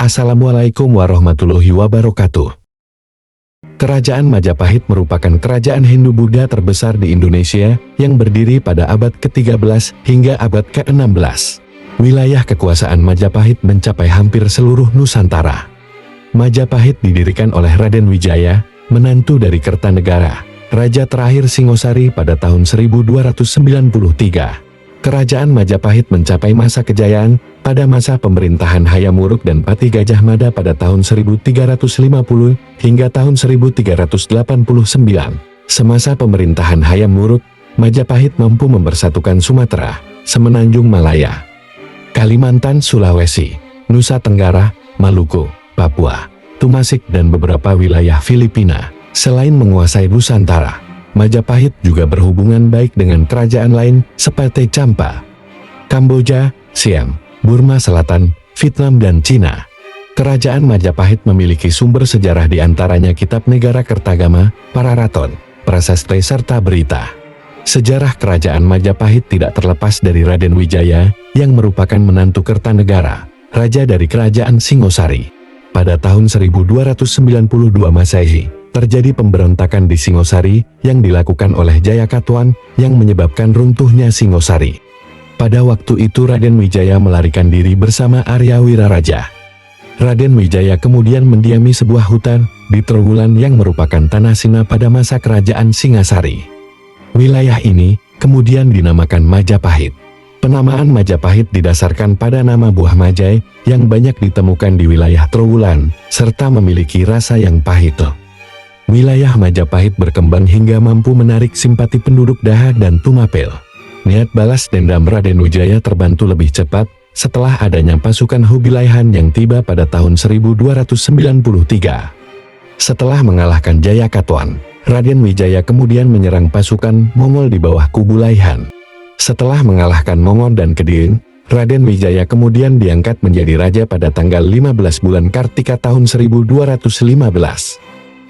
Assalamualaikum warahmatullahi wabarakatuh. Kerajaan Majapahit merupakan kerajaan Hindu-Buddha terbesar di Indonesia yang berdiri pada abad ke-13 hingga abad ke-16. Wilayah kekuasaan Majapahit mencapai hampir seluruh Nusantara. Majapahit didirikan oleh Raden Wijaya, menantu dari Kertanegara, raja terakhir Singosari pada tahun 1293. Kerajaan Majapahit mencapai masa kejayaan pada masa pemerintahan Hayam Wuruk dan Patih Gajah Mada pada tahun 1350 hingga tahun 1389. Semasa pemerintahan Hayam Wuruk, Majapahit mampu mempersatukan Sumatera, Semenanjung Malaya, Kalimantan, Sulawesi, Nusa Tenggara, Maluku, Papua, Tumasik dan beberapa wilayah Filipina. Selain menguasai Nusantara, Majapahit juga berhubungan baik dengan kerajaan lain seperti Champa, Kamboja, Siam, Burma Selatan, Vietnam dan Cina. Kerajaan Majapahit memiliki sumber sejarah di antaranya Kitab Negara Kertagama, Pararaton, Prasasti serta Berita. Sejarah kerajaan Majapahit tidak terlepas dari Raden Wijaya yang merupakan menantu Kertanegara, raja dari kerajaan Singosari. Pada tahun 1292 Masehi, terjadi pemberontakan di Singosari yang dilakukan oleh Jayakatwang yang menyebabkan runtuhnya Singosari. Pada waktu itu Raden Wijaya melarikan diri bersama Arya Wiraraja. Raden Wijaya kemudian mendiami sebuah hutan di Trowulan yang merupakan tanah Sina pada masa kerajaan Singasari. Wilayah ini kemudian dinamakan Majapahit. Penamaan Majapahit didasarkan pada nama buah majai yang banyak ditemukan di wilayah Trowulan serta memiliki rasa yang pahit. Wilayah Majapahit berkembang hingga mampu menarik simpati penduduk Daha dan Tumapel. Niat balas dendam Raden Wijaya terbantu lebih cepat setelah adanya pasukan Hubilaihan yang tiba pada tahun 1293. Setelah mengalahkan Jayakatwang, Raden Wijaya kemudian menyerang pasukan Mongol di bawah Kubilaihan. Setelah mengalahkan Mongol dan Kediri, Raden Wijaya kemudian diangkat menjadi raja pada tanggal 15 bulan Kartika tahun 1215.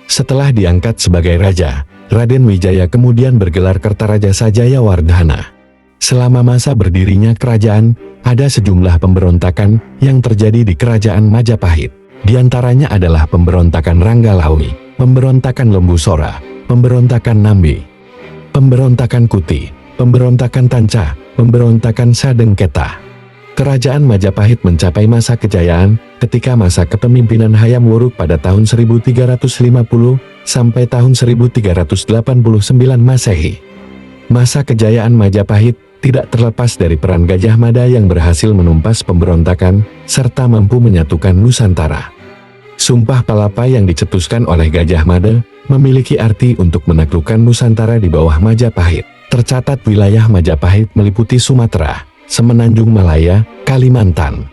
Setelah diangkat sebagai raja, Raden Wijaya kemudian bergelar Kertaraja Sajaya Wardhana. Selama masa berdirinya kerajaan, ada sejumlah pemberontakan yang terjadi di kerajaan Majapahit. Di antaranya adalah pemberontakan Ranggalawi, pemberontakan Lembusora, pemberontakan Nambi, pemberontakan Kuti, pemberontakan Tanca, pemberontakan Sadengketa. Kerajaan Majapahit mencapai masa kejayaan ketika masa kepemimpinan Hayam Wuruk pada tahun 1350 sampai tahun 1389 Masehi. Masa kejayaan Majapahit tidak terlepas dari peran Gajah Mada yang berhasil menumpas pemberontakan serta mampu menyatukan Nusantara. Sumpah Palapa yang dicetuskan oleh Gajah Mada memiliki arti untuk menaklukkan Nusantara di bawah Majapahit. Tercatat wilayah Majapahit meliputi Sumatera, Semenanjung Malaya, Kalimantan,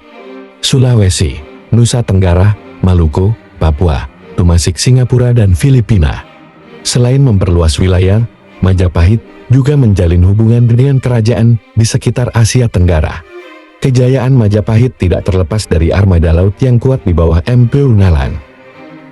Sulawesi, Nusa Tenggara, Maluku, Papua, Tumasik, Singapura dan Filipina. Selain memperluas wilayah, Majapahit juga menjalin hubungan dengan kerajaan di sekitar Asia Tenggara. Kejayaan Majapahit tidak terlepas dari armada laut yang kuat di bawah Empu Ngalan.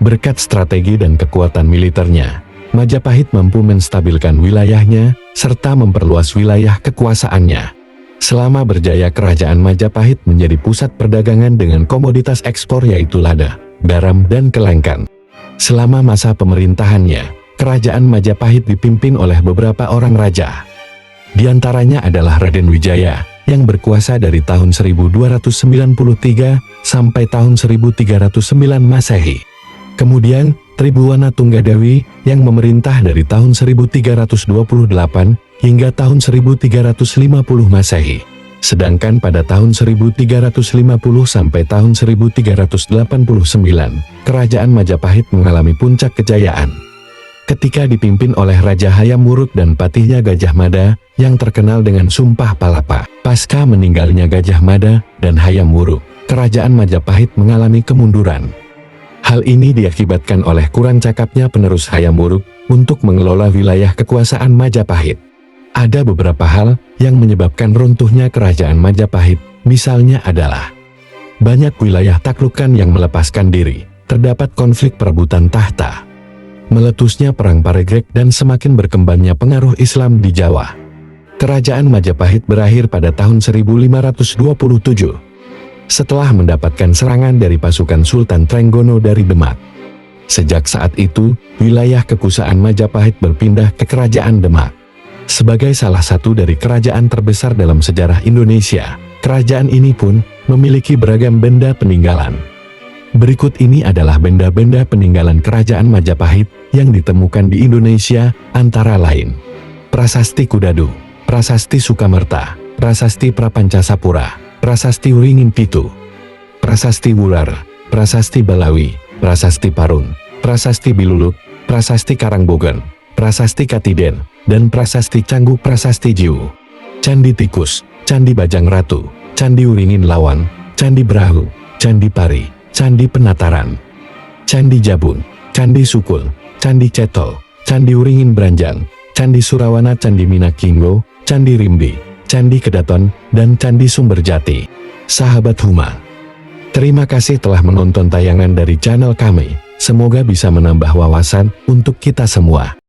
Berkat strategi dan kekuatan militernya, Majapahit mampu menstabilkan wilayahnya serta memperluas wilayah kekuasaannya. Selama berjaya kerajaan Majapahit menjadi pusat perdagangan dengan komoditas ekspor yaitu lada, garam dan kelengkan. Selama masa pemerintahannya, kerajaan Majapahit dipimpin oleh beberapa orang raja. Di antaranya adalah Raden Wijaya yang berkuasa dari tahun 1293 sampai tahun 1309 Masehi. Kemudian Tribhuwana Tunggadewi yang memerintah dari tahun 1328 hingga tahun 1350 Masehi. Sedangkan pada tahun 1350 sampai tahun 1389, kerajaan Majapahit mengalami puncak kejayaan. Ketika dipimpin oleh Raja Hayam Wuruk dan patihnya Gajah Mada yang terkenal dengan Sumpah Palapa. Pasca meninggalnya Gajah Mada dan Hayam Wuruk, kerajaan Majapahit mengalami kemunduran. Hal ini diakibatkan oleh kurang cakapnya penerus Hayam Wuruk untuk mengelola wilayah kekuasaan Majapahit. Ada beberapa hal yang menyebabkan runtuhnya kerajaan Majapahit, misalnya adalah banyak wilayah taklukan yang melepaskan diri, terdapat konflik perebutan tahta, meletusnya perang Paregreg dan semakin berkembangnya pengaruh Islam di Jawa. Kerajaan Majapahit berakhir pada tahun 1527. setelah mendapatkan serangan dari pasukan Sultan Trenggono dari Demak. Sejak saat itu, wilayah kekuasaan Majapahit berpindah ke Kerajaan Demak. Sebagai salah satu dari kerajaan terbesar dalam sejarah Indonesia, kerajaan ini pun memiliki beragam benda peninggalan. Berikut ini adalah benda-benda peninggalan Kerajaan Majapahit yang ditemukan di Indonesia, antara lain: Prasasti Kudadu, Prasasti Sukamerta, Prasasti Prapancasapura, Prasasti Wringin Pitu, Prasasti Wular, Prasasti Balawi, Prasasti Parun, Prasasti Biluluk, Prasasti Karangbogen, Prasasti Katiden, dan Prasasti Canggu Prasasti Jiwu. Candi Tikus, Candi Bajang Ratu, Candi Wringin Lawang, Candi Brahu, Candi Pari, Candi Penataran, Candi Jabun, Candi Sukul, Candi Cetol, Candi Wringin Branjang, Candi Surawana, Candi Minakinggo, Candi Rimbi, Candi Kedaton, dan Candi Sumberjati. Sahabat Huma, terima kasih telah menonton tayangan dari channel kami. Semoga bisa menambah wawasan untuk kita semua.